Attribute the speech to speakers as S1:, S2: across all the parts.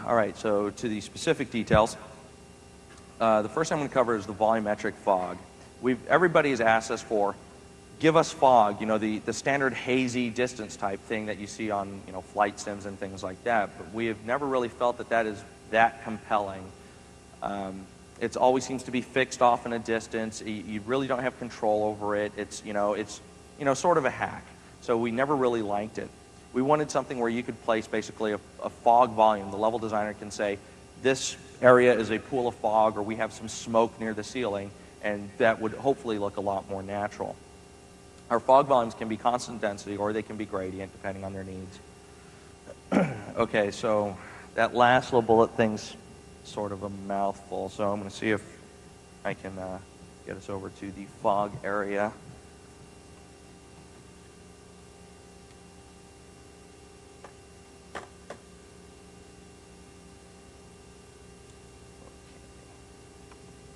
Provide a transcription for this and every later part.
S1: All right, so to the specific details, the first thing I'm going to cover is the volumetric fog. Everybody has asked us for, give us fog, you know, the standard hazy distance type thing that you see on, you know, flight sims and things like that. But we have never really felt that that is that compelling. It always seems to be fixed off in a distance. You really don't have control over it. It's sort of a hack. So we never really liked it. We wanted something where you could place basically a fog volume. The level designer can say, this area is a pool of fog, or we have some smoke near the ceiling, and that would hopefully look a lot more natural. Our fog volumes can be constant density, or they can be gradient, depending on their needs. Okay, so that last little bullet thing's sort of a mouthful, so I'm going to see if I can get us over to the fog area.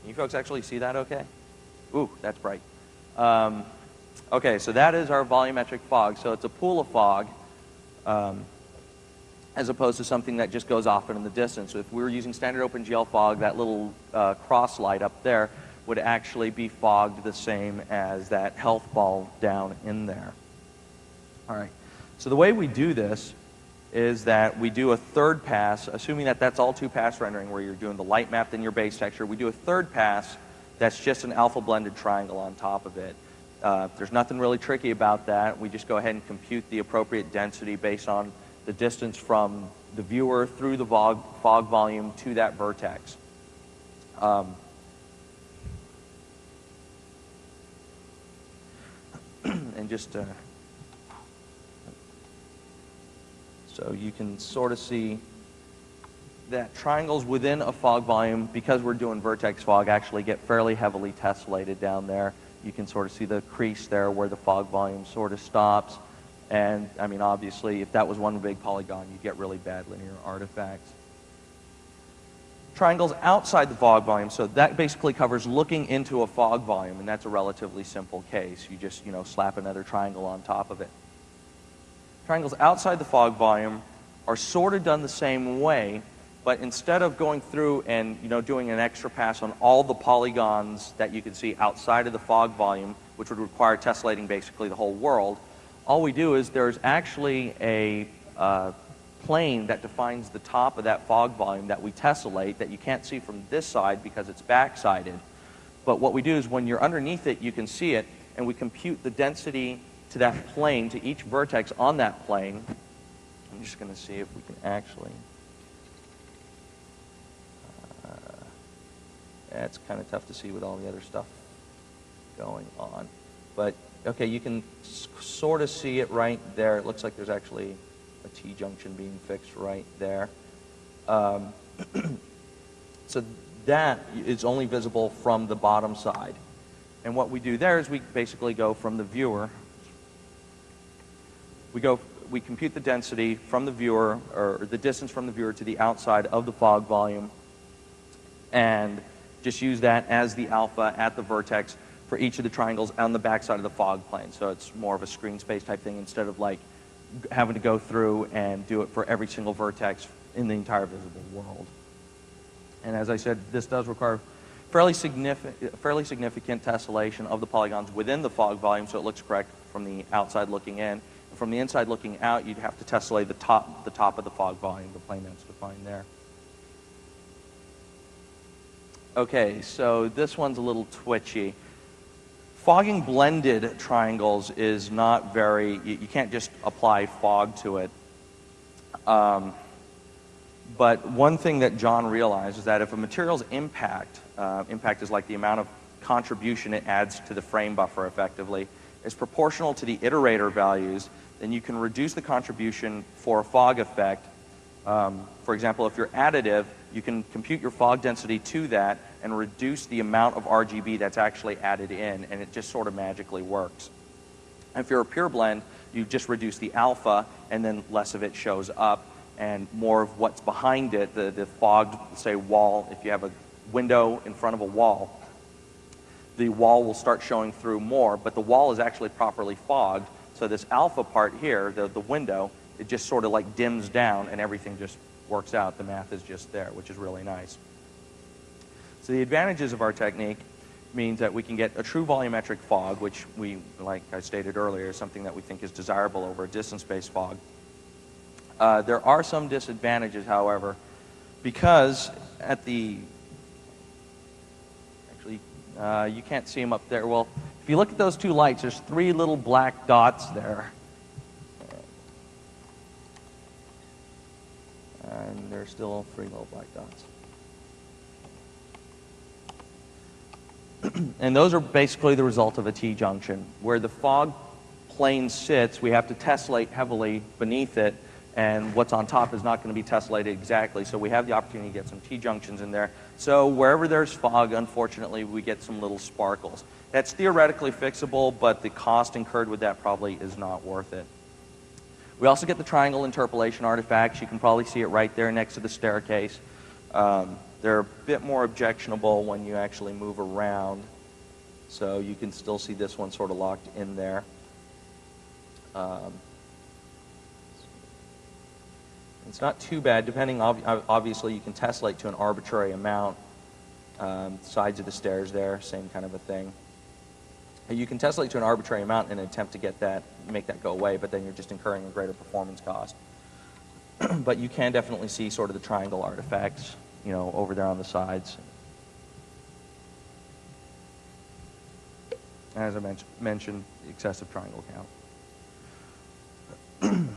S1: You folks actually see that okay? Ooh, that's bright. Okay, so that is our volumetric fog. So it's a pool of fog as opposed to something that just goes off in the distance. So if we were using standard OpenGL fog, that little cross light up there would actually be fogged the same as that health ball down in there. All right, so the way we do this is that we do a third pass, assuming that that's all two-pass rendering where you're doing the light map, then your base texture. We do a third pass that's just an alpha blended triangle on top of it. There's nothing really tricky about that. We just go ahead and compute the appropriate density based on the distance from the viewer through the fog volume to that vertex. And just so you can sort of see that triangles within a fog volume, because we're doing vertex fog, actually get fairly heavily tessellated down there. You can sort of see the crease there where the fog volume sort of stops. And, I mean, obviously, if that was one big polygon, you'd get really bad linear artifacts. Triangles outside the fog volume, so that basically covers looking into a fog volume, and that's a relatively simple case. You just, slap another triangle on top of it. Triangles outside the fog volume are sort of done the same way, but instead of going through and doing an extra pass on all the polygons that you can see outside of the fog volume, which would require tessellating basically the whole world, all we do is there's actually a plane that defines the top of that fog volume that we tessellate that you can't see from this side because it's back-sided. But what we do is when you're underneath it, you can see it, and we compute the density to that plane, to each vertex on that plane. I'm just going to see if we can actually... it's kind of tough to see with all the other stuff going on. But, okay, you can sort of see it right there. It looks like there's actually a T-junction being fixed right there. So that is only visible from the bottom side. And what we do there is we basically go from the viewer. We compute the density from the viewer, or the distance from the viewer to the outside of the fog volume, and just use that as the alpha at the vertex for each of the triangles on the backside of the fog plane. So it's more of a screen space type thing instead of like having to go through and do it for every single vertex in the entire visible world. And as I said, this does require fairly significant tessellation of the polygons within the fog volume so it looks correct from the outside looking in. From the inside looking out, you'd have to tessellate the top of the fog volume, the plane that's defined there. Okay, so this one's a little twitchy. Fogging blended triangles is not very, you can't just apply fog to it. But one thing that John realized is that if a material's impact is like the amount of contribution it adds to the frame buffer effectively, is proportional to the iterator values, then you can reduce the contribution for a fog effect. For example, if you're additive, you can compute your fog density to that and reduce the amount of RGB that's actually added in, and it just sort of magically works. And if you're a pure blend, you just reduce the alpha, and then less of it shows up, and more of what's behind it, the fogged, say, wall. If you have a window in front of a wall, the wall will start showing through more, but the wall is actually properly fogged, so this alpha part here, the window, it just sort of like dims down and everything just works out. The math is just there, which is really nice. So the advantages of our technique means that we can get a true volumetric fog, which we, like I stated earlier, is something that we think is desirable over a distance-based fog. There are some disadvantages, however, because at the, actually, you can't see them up there. Well, if you look at those two lights, there's 3 little black dots there. And there's still 3 little black dots. And those are basically the result of a T-junction. Where the fog plane sits, we have to tessellate heavily beneath it, and what's on top is not going to be tessellated exactly, so we have the opportunity to get some T-junctions in there. So wherever there's fog, unfortunately, we get some little sparkles. That's theoretically fixable, but the cost incurred with that probably is not worth it. We also get the triangle interpolation artifacts. You can probably see it right there next to the staircase. They're a bit more objectionable when you actually move around, so you can still see this one sort of locked in there. It's not too bad, depending, obviously you can tessellate to an arbitrary amount. Sides of the stairs there, same kind of a thing. You can tessellate to an arbitrary amount in an attempt to get that, make that go away, but then you're just incurring a greater performance cost. But you can definitely see sort of the triangle artifacts, you know, over there on the sides. As I mentioned, excessive triangle count.